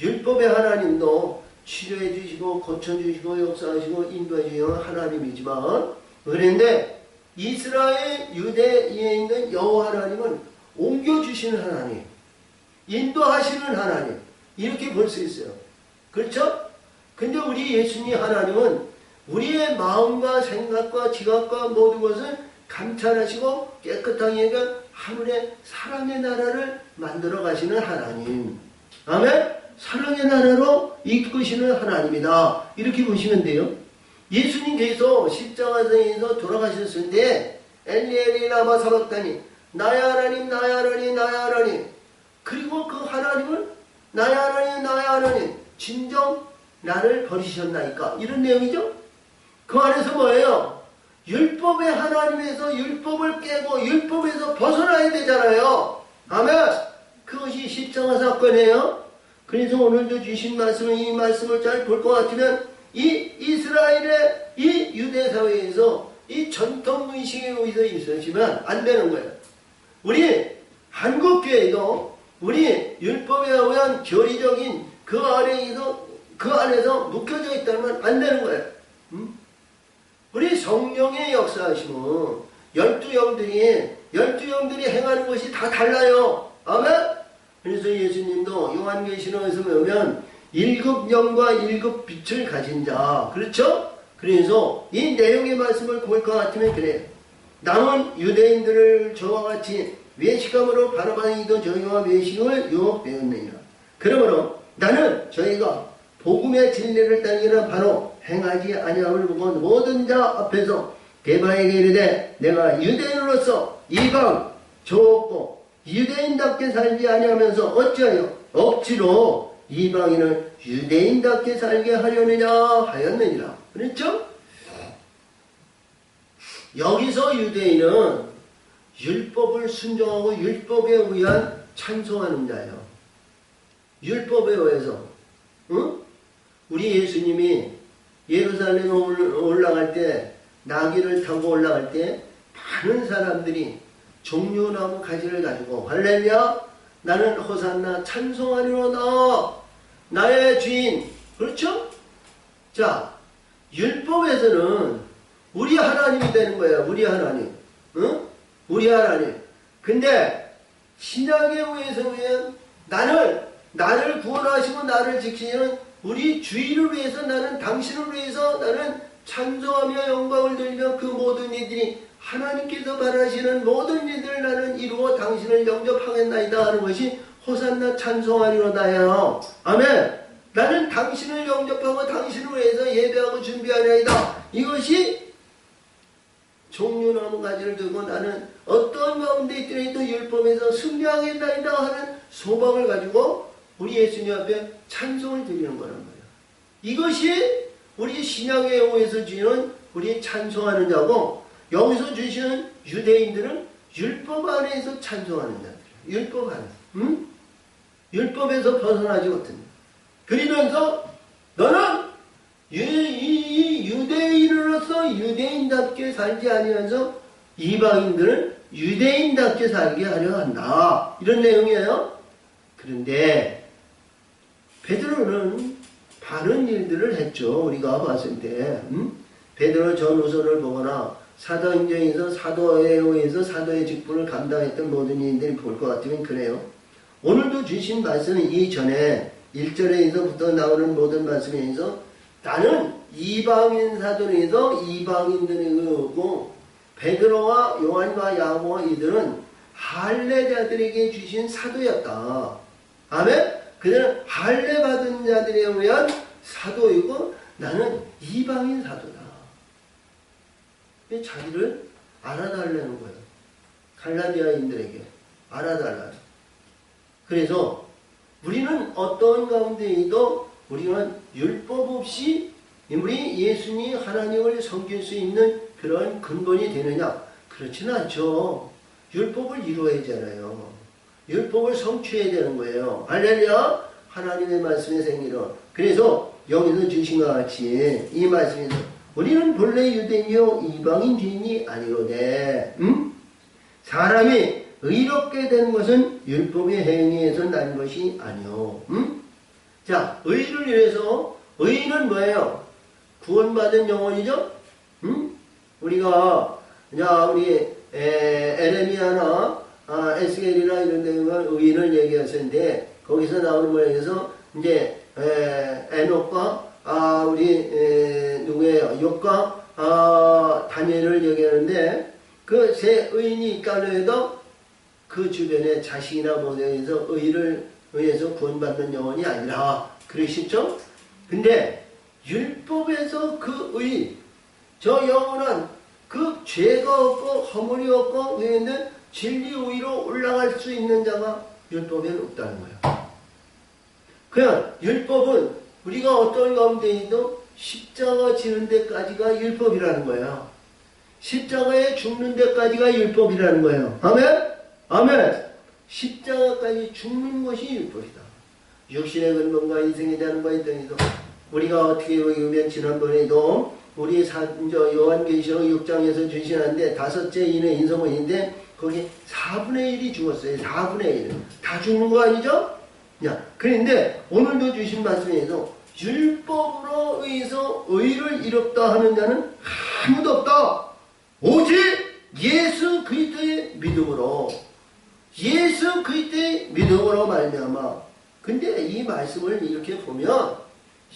율법의 하나님도 치료해 주시고 고쳐주시고 역사하시고 인도해 주시는 하나님이지만, 그런데 이스라엘 유대에 있는 여호와 하나님은 옮겨주시는 하나님, 인도하시는 하나님, 이렇게 볼 수 있어요. 그렇죠? 근데 우리 예수님 하나님은 우리의 마음과 생각과 지각과 모든 것을 감찰하시고 깨끗하게 하늘의 사랑의 나라를 만들어 가시는 하나님. 아멘? 사랑의 나라로 이끄시는 하나님이다. 이렇게 보시면 돼요. 예수님께서 십자가에서 돌아가셨을 때 엘리 엘리 라마 사박다니, 나의 하나님 나의 하나님 나의 하나님, 그리고 그 하나님은 나의 하나님 나의 하나님 진정 나를 버리셨나이까, 이런 내용이죠. 그 안에서 뭐예요? 율법의 하나님에서 율법을 깨고 율법에서 벗어나야 되잖아요. 아멘. 그것이 십자가 사건이에요. 그래서 오늘도 주신 말씀은 이 말씀을 잘 볼 것 같으면 이 이스라엘의 이 유대 사회에서 이 전통 의식에 의해서 있으시면 안 되는 거예요. 우리 한국교회도 우리 율법에 의한 교리적인 그 안에서 묶여져 있다면 안 되는 거예요. 우리 성령의 역사하시면 열두 영들이 행하는 것이 다 달라요. 아멘. 그래서 예수님도 요한계시록에서 보면 7영과 7빛을 가진 자, 그렇죠? 그래서 이 내용의 말씀을 볼 것 같으면 그래요. 남은 유대인들을 저와 같이 외식함으로 바라바니도 저희와 외식을 유혹되었느니라. 그러므로 나는 저희가 복음의 진리를 따르기를 바로 행하지 아니함을 보고 모든 자 앞에서 대바에게 이르되 내가 유대인으로서 이방 좋고 유대인답게 살지 아니하면서 어찌하여 억지로 이방인을 유대인답게 살게 하려느냐 하였느니라. 그렇죠? 여기서 유대인은 율법을 순종하고 율법에 의한 찬송하는 자예요. 율법에 의해서. 응? 우리 예수님이 예루살렘에 올라갈 때, 나귀를 타고 올라갈 때 많은 사람들이 종려나무 가지를 가지고 할렐루야 나는 호산나 찬송하리로다 나의 주인. 그렇죠? 자, 율법에서는 우리 하나님이 되는 거예요. 우리 하나님. 응? 우리 하나님. 근데 신약에 의해서는 나를 구원하시고 나를 지키시는 우리 주인을 위해서, 나는 당신을 위해서 나는 찬송하며 영광을 돌리며 그 모든 이들이 하나님께서 바라시는 모든 일들을 나는 이루어 당신을 영접하겠나이다 하는 것이 호산나 찬송하리로다요. 아멘. 나는 당신을 영접하고 당신을 위해서 예배하고 준비하나이다. 이것이 종려나무 가지를 들고 나는 어떠한 가운데 있더라도 율법에서 승리하겠나이다 하는 소망을 가지고 우리 예수님 앞에 찬송을 드리는 거란 말이에요. 이것이 우리 신약에 의해서 주는 우리 찬송하는 자고, 여기서 주시는 유대인들은 율법 안에서 찬송하는 자들. 율법 안에서. 응? 율법에서 벗어나지 못합니다. 그러면서 너는 이 유대인으로서 유대인답게 살지 아니하면서 이방인들은 유대인답게 살게 하려 한다. 이런 내용이에요. 그런데 베드로는 바른 일들을 했죠. 우리가 봤을 때. 베드로 전후서를 보거나 사도행전에서 사도에 의해서 사도의 직분을 감당했던 모든 이들이 볼 것 같으면 그래요. 오늘도 주신 말씀은 이전에 1절에서부터 나오는 모든 말씀에서 나는 이방인 사도에서 이방인들에게 오고 베드로와 요한과 야고보와 이들은 할례자들에게 주신 사도였다. 아멘? 그들은 할례 받은 자들에 의한 사도이고 나는 이방인 사도다. 자기를 알아달라는 거예요. 갈라디아인들에게 알아달라. 그래서 우리는 어떤 가운데에도 우리는 율법 없이 우리 예수님 하나님을 섬길 수 있는 그런 근본이 되느냐? 그렇지는 않죠. 율법을 이루어야 하잖아요. 율법을 성취해야 되는 거예요. 할렐루야! 하나님의 말씀의 생기로. 그래서 여기서 주신 것 같이 이 말씀에서 우리는 본래 유대인이요 이방인 주인이 아니로되 사람이 의롭게 되는 것은 율법의 행위에서 난 것이 아니요. 자, 의를 위해서 의는 뭐예요? 구원받은 영혼이죠? 우리가 우리 에레미야나 에스겔이나 이런 데 보면 의인을 얘기했었는데 거기서 나오는 거에서 이제 에녹과 우리 누구예요? 욥과 다니엘을 얘기하는데 그 세 의인이 있다고 해도 그 주변에 자식이나 모델에서 의를 의해서 구원받는 영혼이 아니라 그러시죠? 근데 율법에서 그 의, 저 영혼은 그 죄가 없고 허물이 없고 의인은 진리 의로 올라갈 수 있는 자가 율법에는 없다는 거예요. 그냥 율법은 우리가 어떤 가운데에도 십자가 지는 데까지가 율법이라는 거예요. 십자가에 죽는 데까지가 율법이라는 거예요. 아멘? 아멘! 십자가까지 죽는 것이 율법이다. 육신의 근본과 인생의 자는과 있더니도 우리가 어떻게 보면 지난번에도 우리 요한계시록 6장에서 주시는데 다섯째 인의 인성원인데 거기 4분의 1이 죽었어요. 4분의 1. 다 죽는 거 아니죠? 야, 그런데 오늘도 주신 말씀에서 율법으로 의해서 의를 이뤘다 하는 자는 아무도 없다. 오직 예수 그리스도의 믿음으로 예수 그리스도의 믿음으로 말미암아. 근데 이 말씀을 이렇게 보면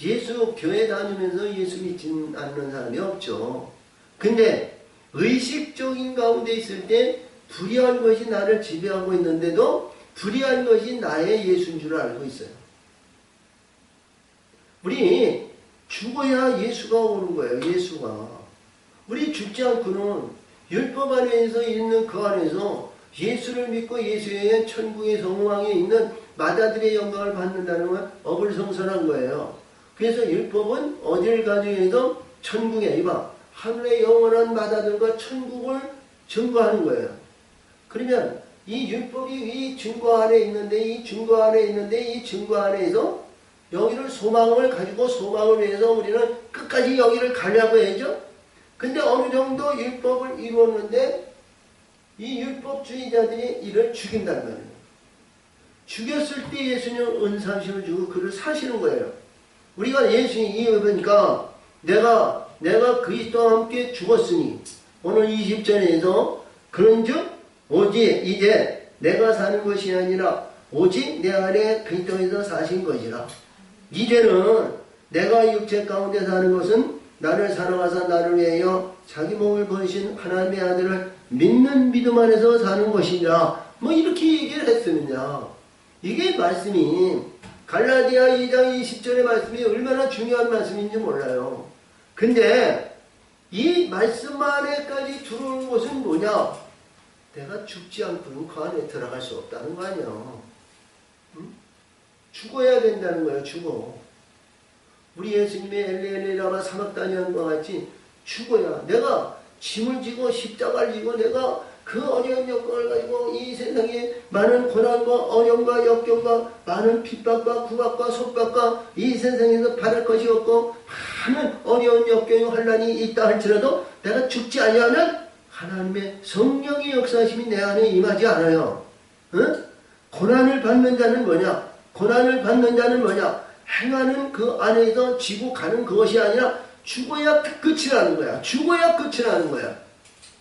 예수 교회 다니면서 예수 믿지 않는 사람이 없죠. 근데 의식적인 가운데 있을 때 불의한 것이 나를 지배하고 있는데도 불의한 것이 나의 예수인 줄 알고 있어요. 우리 죽어야 예수가 오는 거예요. 예수가. 우리 죽지 않고는 율법 안에서 있는 그 안에서 예수를 믿고 예수의 천국의 성왕에 있는 마다들의 영광을 받는다는 건 어불성설한 거예요. 그래서 율법은 어디를 가져해서 천국에 이봐 하늘의 영원한 마다들과 천국을 증거하는 거예요. 그러면 이 율법이 이 증거 안에 있는데 이 증거 안에 있는데 이 증거 안에서 여기를 소망을 가지고 소망을 위해서 우리는 끝까지 여기를 가려고 해야죠. 근데 어느 정도 율법을 이루었는데 이 율법주의자들이 이를 죽인단 말이에요. 죽였을 때 예수님은 은사심을 주고 그를 사시는 거예요. 우리가 예수님 이해 보니까 내가 그리스도와 함께 죽었으니 오늘 20절에서 그런즉 오직 이제 내가 사는 것이 아니라 오직 내 안에 그리스도에서 사신 것이라. 이제는 내가 육체 가운데 사는 것은 나를 사랑하사 나를 위하여 자기 몸을 버리신 하나님의 아들을 믿는 믿음 안에서 사는 것이니라. 뭐 이렇게 얘기를 했으면요. 이게 말씀이 갈라디아 2장 20절의 말씀이 얼마나 중요한 말씀인지 몰라요. 근데 이 말씀 안에까지 들어오는 것은 뭐냐? 내가 죽지 않고는 그 안에 들어갈 수 없다는 거 아니야. 응? 죽어야 된다는 거예요. 죽어. 우리 예수님의 엘리엘리라마 사막다니엘과 같이 죽어야 내가 짐을 지고 십자가를 지고 내가 그 어려운 여건을 가지고 이 세상에 많은 고난과 어려움과 역경과 많은 핍박과 구박과 속박과 이 세상에서 바랄 것이 없고 많은 어려운 역경이 환난이 있다 할지라도 내가 죽지 아니하면 하나님의 성령의 역사심이 내 안에 임하지 않아요. 응? 고난을 받는 자는 뭐냐? 고난을 받는 자는 뭐냐? 행하는 그 안에서 지고 가는 그것이 아니라 죽어야 끝이 나는 거야. 죽어야 끝이 나는 거야.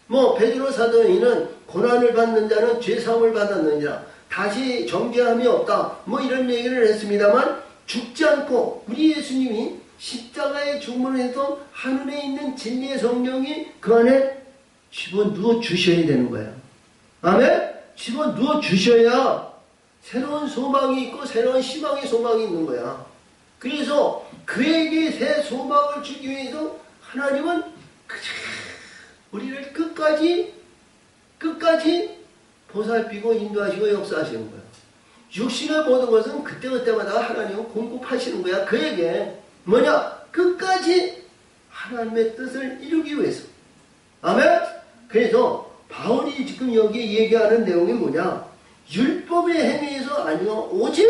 뭐 베드로 사도행전은 고난을 받는 자는 죄사함을 받았느니라. 다시 정죄함이 없다. 뭐 이런 얘기를 했습니다만 죽지 않고 우리 예수님이 십자가의 죽음으로 하늘에 있는 진리의 성령이 그 안에 집어넣어 주셔야 되는 거야. 아멘? 집어넣어 주셔야 새로운 소망이 있고 새로운 희망의 소망이 있는 거야. 그래서 그에게 새 소망을 주기 위해서 하나님은 우리를 끝까지 보살피고 인도하시고 역사하시는 거야. 육신의 모든 것은 그때그때마다 하나님은 공급하시는 거야. 그에게 뭐냐? 끝까지 하나님의 뜻을 이루기 위해서. 아멘? 그래서 바울이 지금 여기 얘기하는 내용이 뭐냐? 율법의 행위에서 아니요 오직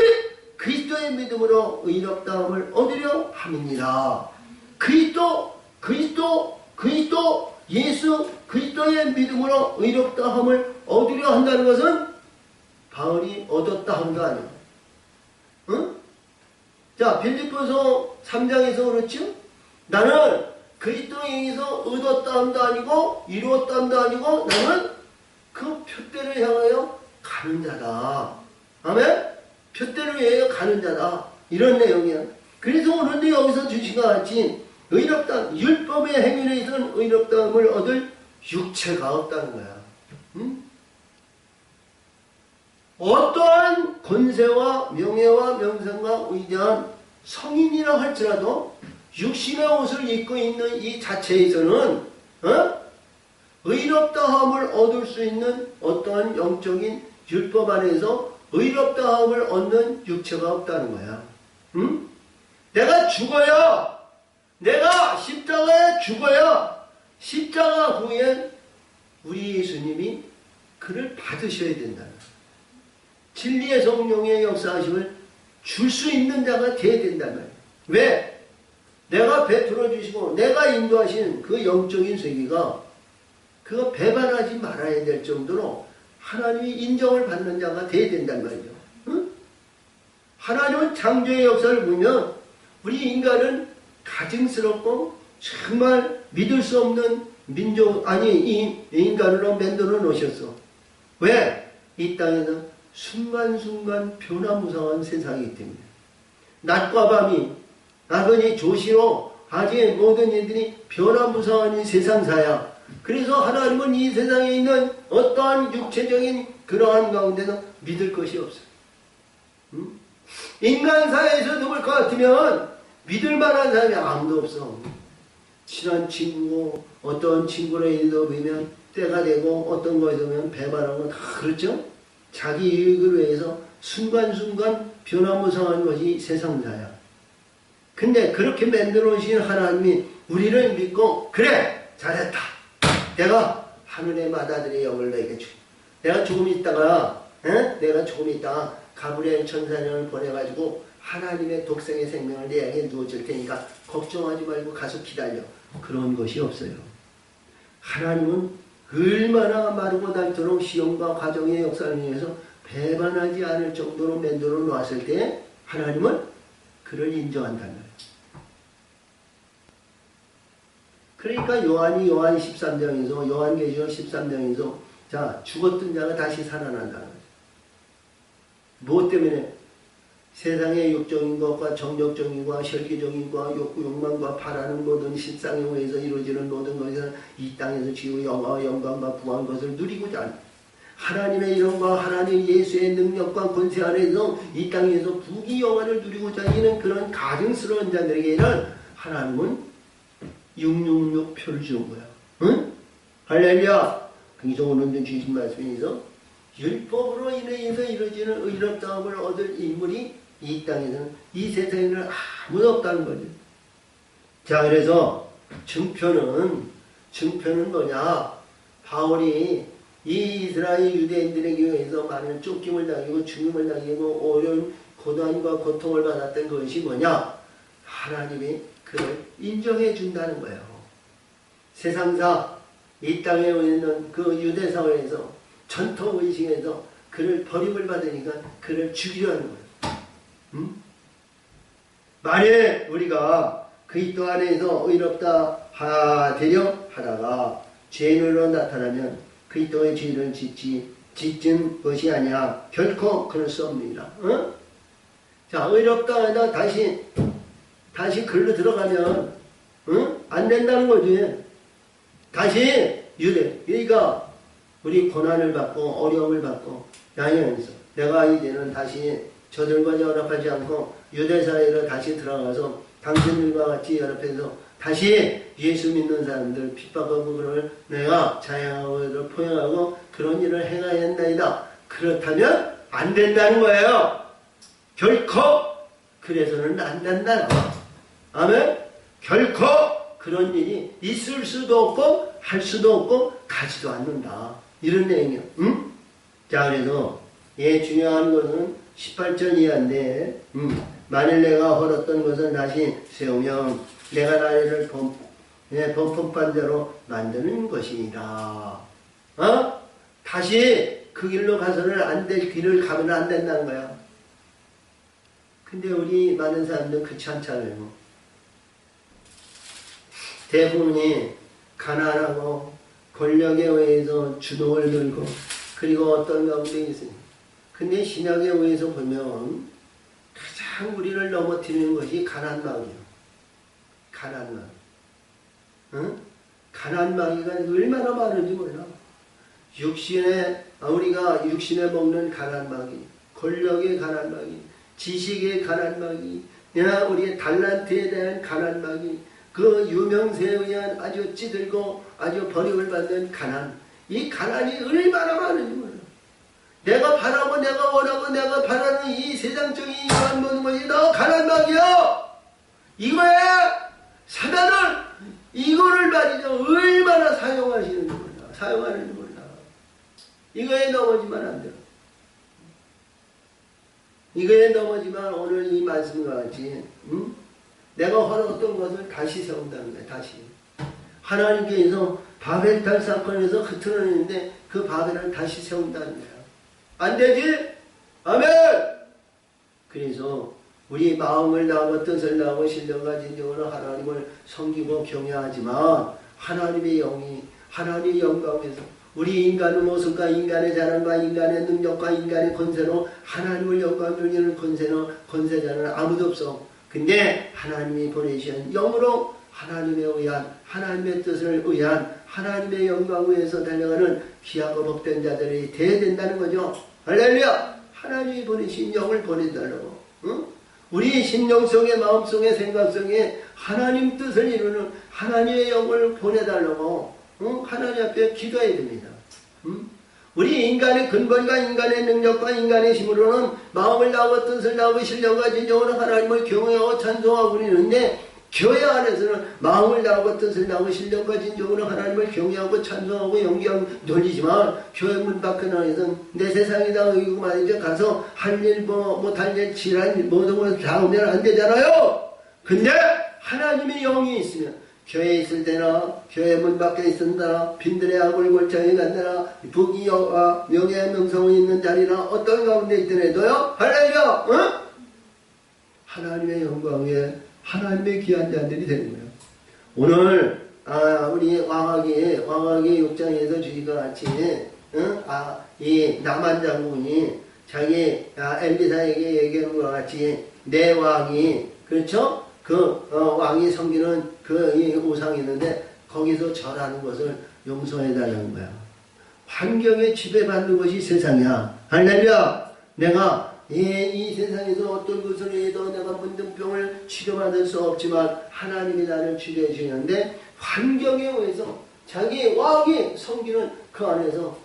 그리스도의 믿음으로 의롭다함을 얻으려 함이니라. 예수 그리스도의 믿음으로 의롭다함을 얻으려 한다는 것은 바울이 얻었다 한거 아니야. 응? 자, 빌립보서 3장에서 그렇죠? 나는 그리스도에 의해서 얻었다 함도 아니고 이루었다 함도 아니고 나는 그 표대를 향하여 가는 자다. 아멘? 표대를 위하여 가는 자다. 이런 내용이야. 그래서 오늘도 여기서 주신 것 같이 의롭다, 율법의 행위에 있어서는 의롭다함을 얻을 육체가 없다는 거야. 응? 어떠한 권세와 명예와 명성과 위대한 성인이라 할지라도 육신의 옷을 입고 있는 이 자체에서는 의롭다함을 얻을 수 있는 어떠한 영적인 율법 안에서 의롭다함을 얻는 육체가 없다는 거야. 응? 내가 죽어야, 내가 십자가에 죽어야 십자가 후에 우리 예수님이 그를 받으셔야 된다는 거야. 진리의 성령의 역사하심을 줄 수 있는 자가 되어야 된단 말이에요. 왜? 내가 베풀어 주시고 내가 인도하신 그 영적인 세계가 그거 배반하지 말아야 될 정도로 하나님이 인정을 받는 자가 되어야 된단 말이죠. 응? 하나님은 창조의 역사를 보면 우리 인간은 가증스럽고 정말 믿을 수 없는 민족, 아니 이 인간으로 만들어 놓으셨어. 왜? 이 땅에는 순간순간 변화무쌍한 세상이기 때문에 낮과 밤이 나그니 조시로 아직 모든 일들이 변화무쌍한 세상사야. 그래서 하나님은 이 세상에 있는 어떠한 육체적인 그러한 가운데서 믿을 것이 없어요. 응? 인간사에서 누굴 것 같으면 믿을 만한 사람이 아무도 없어. 친한 친구, 어떤 친구를 일도 보면 때가 되고 어떤 거에 보면 배반하고 다 그렇죠? 자기 이익을 위해서 순간순간 변화무쌍한 것이 세상사야. 근데 그렇게 만들어 오신 하나님이 우리를 믿고 그래! 잘했다. 내가 하늘의 마다들의 영을 너에게 주. 내가 조금 있다가 가브리엘 천사령을 보내가지고 하나님의 독생의 생명을 내게 누워줄 테니까 걱정하지 말고 가서 기다려. 그런 것이 없어요. 하나님은 얼마나 마르고 닳도록 시험과 과정의 역사를 위해서 배반하지 않을 정도로 만들어 놓았을 때 하나님은 그를 인정한다는 거예요. 그러니까 요한 13장에서 요한계시록 13장에서 자 죽었던 자가 다시 살아난다는 거죠. 무엇 때문에? 세상의 육적인 것과 정력적인 것과 혈기적인 것과 욕구 욕망과 바라는 모든 실상에 의해서 이루어지는 모든 것은 이 땅에서 지구 영화와 영광과 부한 것을 누리고자 합니다. 하나님의 이름과 하나님 예수의 능력과 권세 안에서 이 땅에서 부귀 영화를 누리고자 하는 그런 가증스러운 자들에게는 하나님은 666표를 주는 거야. 응? 할렐루야! 그래서 오늘 주신 말씀에서 율법으로 인해서 이루어지는 의롭다함을 얻을 인물이 이 땅에서는 이 세상에는 아무도 없다는 거죠. 자, 그래서 증표는 뭐냐? 바울이 이 이스라엘 유대인들에게 의해서 많은 쫓김을 당하고 죽임을 당하고 어려운 고난과 고통을 받았던 것이 뭐냐? 하나님이 그를 인정해 준다는 거예요. 세상사 이 땅에 있는 그 유대 사회에서 전통의식에서 그를 버림을 받으니까 그를 죽이려 하는 거예요. 만일 우리가 그리스도 안에서 의롭다 되려 하다가 죄인으로 나타나면 그리스도의 죄를 짓진 것이 아니야. 결코 그럴 수 없느니라. 어? 자, 의롭다 하다 다시 글로 들어가면 안 된다는 거지. 다시 유대. 그러니까 우리 고난을 받고 어려움을 받고 양형에서 내가 이제는 다시 저들과 연합하지 않고 유대 사회로 다시 들어가서 당신들과 같이 연합해서 다시 예수 믿는 사람들 핍박하고 그걸 내가 자양하고 포용하고 그런 일을 행해야 한다이다. 그렇다면 안 된다는 거예요. 결코 그래서는 안 된다는 거. 아멘. 결코 그런 일이 있을 수도 없고 할 수도 없고 가지도 않는다. 이런 내용이요. 응? 자, 그래서 중요한 것은 18절 이하인데 만일 내가 헐었던 것을 다시 세우면 내가 나를 범법한 대로 만드는 것이니라. 다시 그 길로 가서는 안 될 길을 가면 안 된다는 거야. 근데 우리 많은 사람들은 그렇지 않잖아요. 대부분이 가난하고 권력에 의해서 주동을 들고 그리고 어떤 가운데 있어요. 근데 신약에 의해서 보면 가장 우리를 넘어뜨리는 것이 가난망이에요. 가난망. 가난망이가 얼마나 많은지 몰라. 우리가 육신에 먹는 가난망이, 권력의 가난망이, 지식의 가난망이, 우리의 달란트에 대한 가난망이, 그 유명세에 의한 아주 찌들고 아주 버림을 받는 가난. 이 가난이 얼마나 많은지 몰라. 내가 바라고 내가 원하고 내가 바라는 이 세상적인 이러한 모든 것이 다 가난망이야. 이거야. 사단은 이거를 말이죠. 얼마나 사용하시는지 몰라. 사용하는지 몰라. 이거에 넘어지면 안 돼. 이거에 넘어지면 오늘 이 말씀과 같이 내가 허락했던 것을 다시 세운다는 거야. 다시. 하나님께서 바벨탑 사건에서 흐트러졌는데 그 바벨을 다시 세운다는 거야. 안 되지? 아멘! 그래서 우리 마음을 나하고 뜻을 나하고 신령과 진정으로 하나님을 섬기고 경외하지만 하나님의 영이 하나님의 영광에서 우리 인간의 모습과 인간의 자랑과 인간의 능력과 인간의 권세로 하나님을 영광 누리는 권세자는 아무도 없어. 근데 하나님이 보내신 영으로 하나님에 의한 하나님의 뜻을 의한 하나님의 영광을 위해서 달려가는 귀하고 복된 자들이 되어야 된다는 거죠. 할렐루야! 하나님이 보내신 영을 보내달라고. 우리 심령 속에 마음 속에 생각 속에 하나님 뜻을 이루는 하나님의 영을 보내달라고 하나님 앞에 기도해야 됩니다. 우리 인간의 근본과 인간의 능력과 인간의 힘으로는 마음을 나오고 뜻을 나오고 신령과 진정으로 하나님을 경외하고 찬송하고 있는데 교회 안에서는 마음을 나오고 뜻을 나오고 신령과 진정으로 하나님을 경외하고 찬송하고 영광 돌리지만 교회 문 밖에 나와서 내 세상이다 의고 말이죠. 가서 할 일 못할 일 지랄 모든 걸 다 오면 안 되잖아요. 근데 하나님의 영이 있으면 교회에 있을 때나 교회 문 밖에 있었나 빈들의 악을 골짜기에 간다나 부귀와 명예 명성이 있는 자리나 어떤 가운데 있더라도요. 할렐루야. 하나님의 영광 위에 하나님의 귀한 자들이 되는 거예요. 오늘 우리 왕학의 6장에서 주시과 같이 이 나만 장군이 자기 엘리사에게 얘기하는 것 같이 내 왕이 그렇죠? 왕이 섬기는 이 우상이 있는데 거기서 절하는 것을 용서해달라는 거야. 환경에 지배받는 것이 세상이야. 할렐루야. 내가 이 세상에서 어떤 것을 해도 내가 문둥병을 치료받을 수 없지만 하나님이 나를 치료해 주시는데 환경에 의해서 자기 왕이 섬기는 그 안에서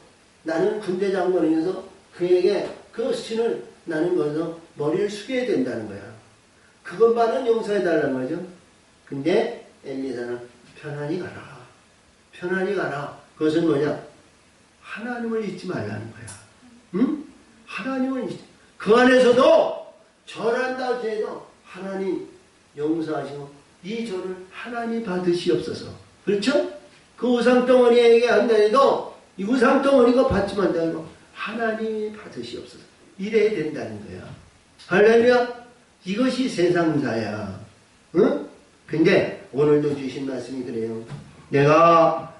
나는 군대 장관이어서 그에게 그 신을 나는 거기서 머리를 숙여야 된다는 거야. 그것만은 용서해달라는 거죠. 근데 엘리사는 편안히 가라. 편안히 가라. 그것은 뭐냐? 하나님을 잊지 말라는 거야. 하나님을 잊지. 그 안에서도 절한다 해도 하나님 용서하시고 이 절을 하나님 받으시옵소서. 그렇죠? 그 우상덩어리에게 한다 해도 이 우상덩어리가 받지만 한다고 하나님이 받으시옵소서. 이래야 된다는 거야. 할렐루야. 이것이 세상사야. 응? 근데 오늘도 주신 말씀이 그래요.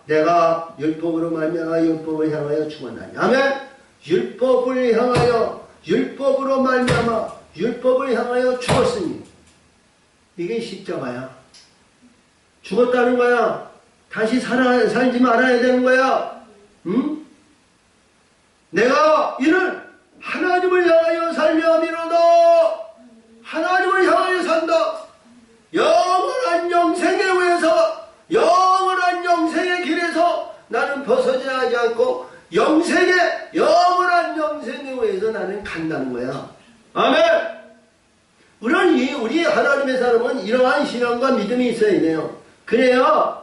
내가 율법으로 말미암아 율법을 향하여 죽었나니. 아멘. 율법을 향하여 율법으로 말미암아 율법을 향하여 죽었으니 이게 십자가야. 죽었다는 거야. 다시 살지 말아야 되는 거야. 응? 내가 이는 하나님을 향하여 살며 미로도 하나님을 향하여 산다. 영원한 영생에 의해서 영원한 영생의 길에서 나는 벗어져야 하지 않고 영원한 영생에 의해서 나는 간다는 거야. 아멘. 우리 하나님의 사람은 이러한 신앙과 믿음이 있어야 돼요. 그래야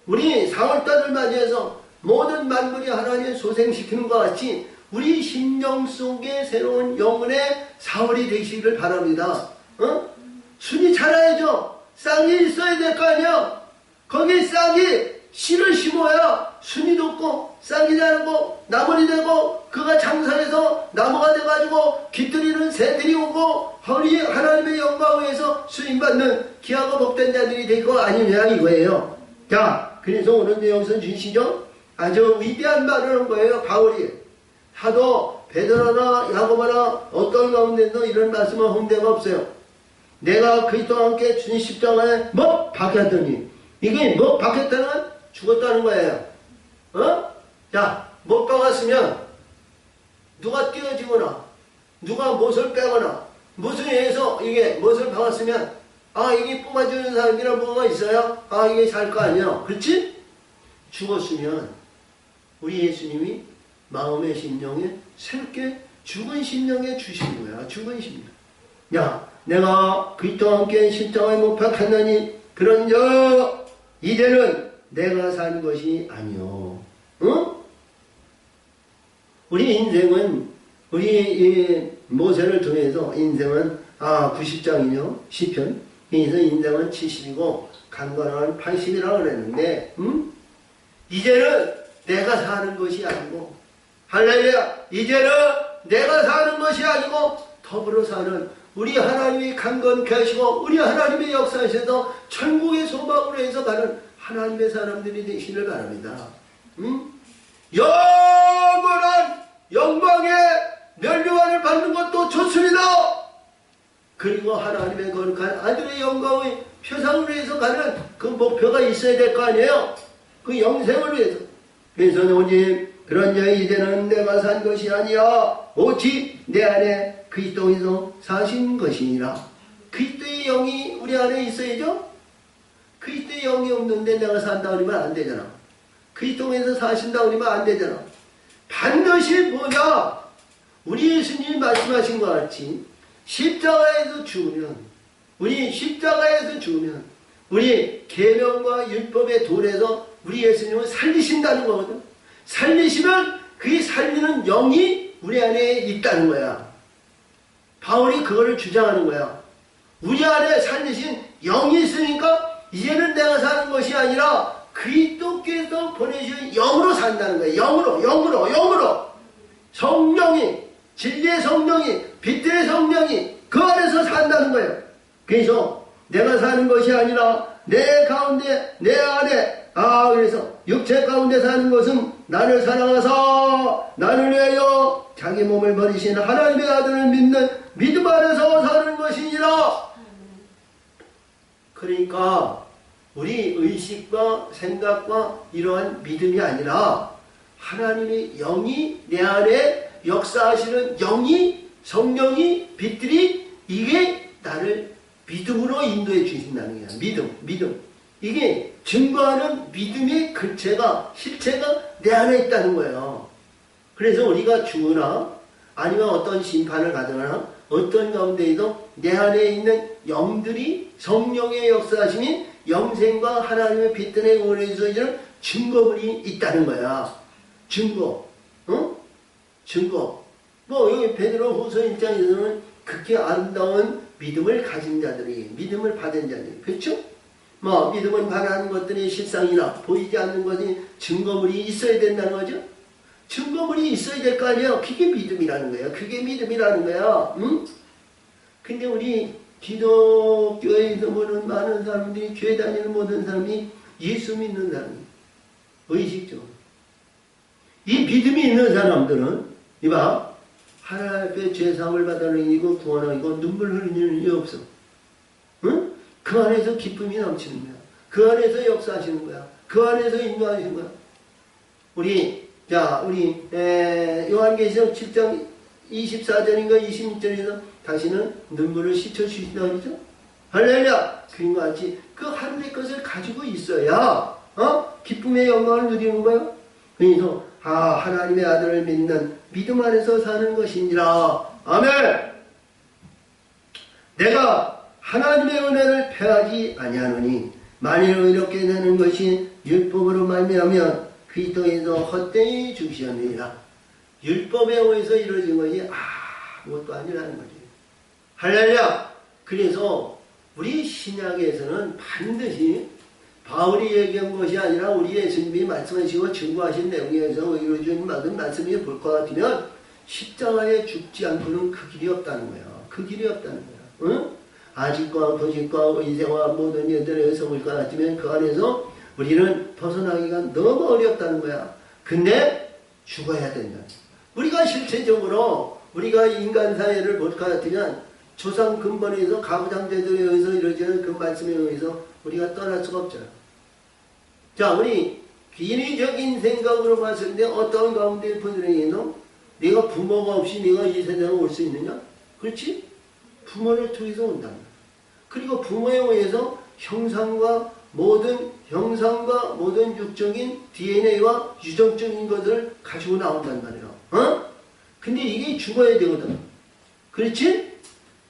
우리 4월달을 맞이해서 모든 만물이 하나님을 소생시키는 것 같이 우리 심령 속에 새로운 영혼의 4월이 되시기를 바랍니다. 순이 자라야죠. 싹이 있어야 될 거 아니야. 거기 싹이 씨를 심어야 순이 돋고 싹이 자라고 나물이 되고 그가 장사해서 나무가 돼가지고 깃들이는 새들이 오고 우리 하나님의 영광에서 수임받는 귀하고 복된 자들이 될 거 아니냐 이거예요. 자, 그래서 오늘 여기서 주시죠. 아주 위대한 말을 한 거예요. 바울이. 하도 베드로나 야고보나 어떤 가운데도 이런 말씀을 한 데가 없어요. 내가 그리스도와 함께 주님 십자가에 못 박혔더니 이게 못 박혔다는 건 죽었다는 거예요. 자, 못 박았으면 누가 띄어지거나 누가 못을 빼거나 무슨 일에서 이게 못을 박았으면 이게 뽑아주는 사람이란 뭐가 있어요? 이게 살 거 아니야. 그렇지? 죽었으면 우리 예수님이 마음의 심령에 새롭게 죽은 심령에 주신 거야. 죽은 심령. 야, 내가 그리스도와 함께 십자가에 못 박혔나니 그런저 이제는 내가 사는 것이 아니요. 응? 우리 인생은 우리 이 모세를 통해서 인생은 90장이요. 시편. 그래서 인생은 70이고 간관은 80이라고 그랬는데 이제는 내가 사는 것이 아니고 할렐루야. 이제는 내가 사는 것이 아니고 더불어 사는 우리 하나님이 강건케 하시고 우리 하나님의 역사에서 천국의 소망으로 해서 가는 하나님의 사람들이 되시길 바랍니다. 영원한 영광의 멸류관을 받는 것도 좋습니다. 그리고 하나님의 거룩한 아들의 영광의 표상으로 해서 가는 그 목표가 있어야 될 거 아니에요. 그 영생을 위해서. 그래서 오직 그런 자의 이제는 내가 산 것이 아니야 오직 내 안에 그리스도에서 사신 것이니라. 그리스도의 영이 우리 안에 있어야죠. 그리스도의 영이 없는데 내가 산다 그러면 안 되잖아. 그리스도에서 사신다 그러면 안 되잖아. 반드시 뭐냐? 우리 예수님이 말씀하신 것 같이 십자가에서 죽으면 우리 계명과 율법의 돌에서 우리 예수님은 살리신다는 거거든. 살리시면 그 살리는 영이 우리 안에 있다는 거야. 바울이 그거를 주장하는 거야. 우리 안에 살리신 영이 있으니까 이제는 내가 사는 것이 아니라 그리스도께서 보내주신 영으로 산다는 거예요. 영으로. 성령이, 진리의 성령이, 빛의 성령이 그 안에서 산다는 거예요. 그래서 내가 사는 것이 아니라 내 가운데, 내 안에, 그래서 육체 가운데 사는 것은 나를 사랑하사 나를 위하여 자기 몸을 버리신 하나님의 아들을 믿는 믿음 안에서 사는 것이니라. 그러니까 우리 의식과 생각과 이러한 믿음이 아니라 하나님의 영이 내 안에 역사하시는 영이, 성령이, 빛들이 이게 나를 믿음으로 인도해 주신다는 거야. 믿음. 이게 증거하는 믿음의 실체가 내 안에 있다는 거예요. 그래서 우리가 죽으나 아니면 어떤 심판을 가거나 어떤 가운데에도 내 안에 있는 영들이 성령의 역사하심이 영생과 하나님의 빛들의 원에서 이런 증거물이 있다는 거야. 증거. 여기 베드로 후서 1장에서는 극히 아름다운 믿음을 가진 자들이, 믿음을 받은 자들이, 그렇죠? 믿음은 바라는 것들이 실상이나 보이지 않는 것이 증거물이 있어야 된다는 거죠? 증거물이 있어야 될 거 아니에요? 그게 믿음이라는 거예요. 근데 우리 기독교에서 보는 많은 사람들이 교회 다니는 모든 사람이 예수 믿는 사람이 의식적으로 이 믿음이 있는 사람들은 이봐 하나님 앞에 죄사함을 받아는 이고 구원하고 눈물 흘리는 일이 없어. 응? 그 안에서 기쁨이 넘치는 거야. 그 안에서 역사하시는 거야. 그 안에서 인도하시는 거야. 우리 요한계시록 7장 24절인가 26절에서 다시는 눈물을 씻어주신다 그러죠? 할렐루야! 그림과 같이 그 하늘의 것을 가지고 있어야 기쁨의 영광을 누리는 거야. 그래서 하나님의 아들을 믿는 믿음 안에서 사는 것이니라. 아멘! 내가 하나님의 은혜를 패하지 아니하노니 만일 이렇게 되는 것이 율법으로 말미암으면 그리스도에서 헛되이 죽으셨느니라. 율법에 의해서 이루어진 것이 아무것도 아니라는 거지. 할렐루야! 그래서 우리 신약에서는 반드시 바울이 얘기한 것이 아니라 우리 예수님이 말씀하시고 증거하신 내용에서 이루어진 모든 말씀이 볼 것 같으면 십자가에 죽지 않고는 그 길이 없다는 거야. 그 길이 없다는 거야. 응? 아직과 도직과 의생과 모든 일들의 성을 것 같으면 그 안에서 우리는 벗어나기가 너무 어렵다는 거야. 근데 죽어야 된다. 우리가 실체적으로 우리가 인간 사회를 볼 것 같으면 조상 근본에서 가부장제도에 의해서 이루어지는 그 말씀에 의해서 우리가 떠날 수가 없잖아. 자, 우리 인위적인 생각으로 봤을 때 어떤 가운데 분들에게도 네가 부모가 없이 네가 이 세상에 올 수 있느냐? 그렇지? 부모를 통해서 온다. 그리고 부모에 의해서 형상과 모든 육적인 DNA와 유전적인 것을 가지고 나온단 말이야. 근데 이게 죽어야 되거든. 그렇지?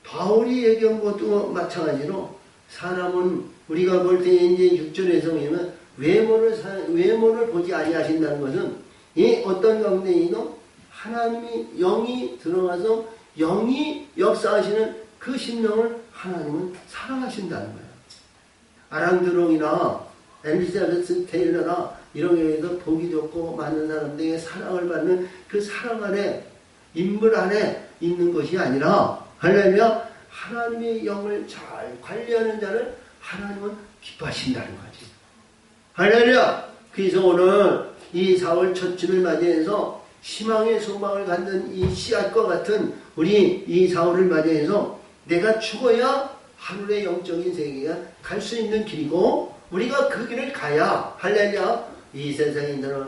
바울이 얘기한 것도 마찬가지로 사람은 우리가 볼 때 이제 6절에서 보면 외모를 보지 아니하신다는 것은 이 어떤 가운데에도 하나님이 영이 들어가서 영이 역사하시는 그 심령을 하나님은 사랑하신다는 거예요. 아랑드롱이나 엘리자베스 테일러나 이런 경우에도 보기 좋고 많은 사람들에게 사랑을 받는 그 사랑 안에 인물 안에 있는 것이 아니라 할렐루야 하나님의 영을 잘 관리하는 자를 하나님은 기뻐하신다는 거지. 할렐루야. 그래서 오늘 이 4월 첫 주를 맞이해서 희망의 소망을 갖는 이 씨앗과 같은 우리 이 4월을 맞이해서 내가 죽어야 하늘의 영적인 세계가 갈 수 있는 길이고 우리가 그 길을 가야 할렐루야 이 세상인들은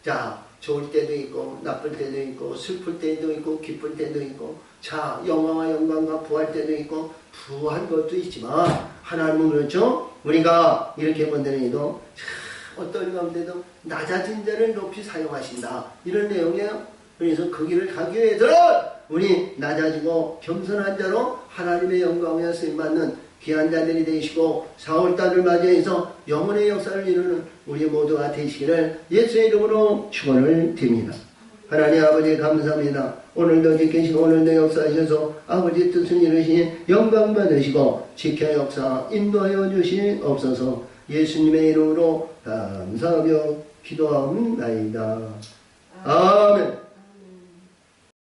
자 좋을 때도 있고 나쁠 때도 있고 슬플 때도 있고 기쁠 때도 있고 자 영광과 영광과 부할 때도 있고 부한 것도 있지만 하나님은 그렇죠. 우리가 이렇게 본다는데도 어떤 가운데도 낮아진 자를 높이 사용하신다. 이런 내용이에요. 그래서 그 길을 가기 위해서는 우리 낮아지고 겸손한 자로 하나님의 영광에 쓰임받는 귀한 자들이 되시고 4월달을 맞이해서 영혼의 역사를 이루는 우리 모두가 되시기를 예수의 이름으로 축원을 드립니다. 하나님 아버지 감사합니다. 오늘도 지키시고 오늘도 역사하셔서 아버지 뜻을 이루시니 영광 받으시고 지켜 역사 인도하여 주시옵소서. 예수님의 이름으로 감사하며 기도하옵나이다. 아멘.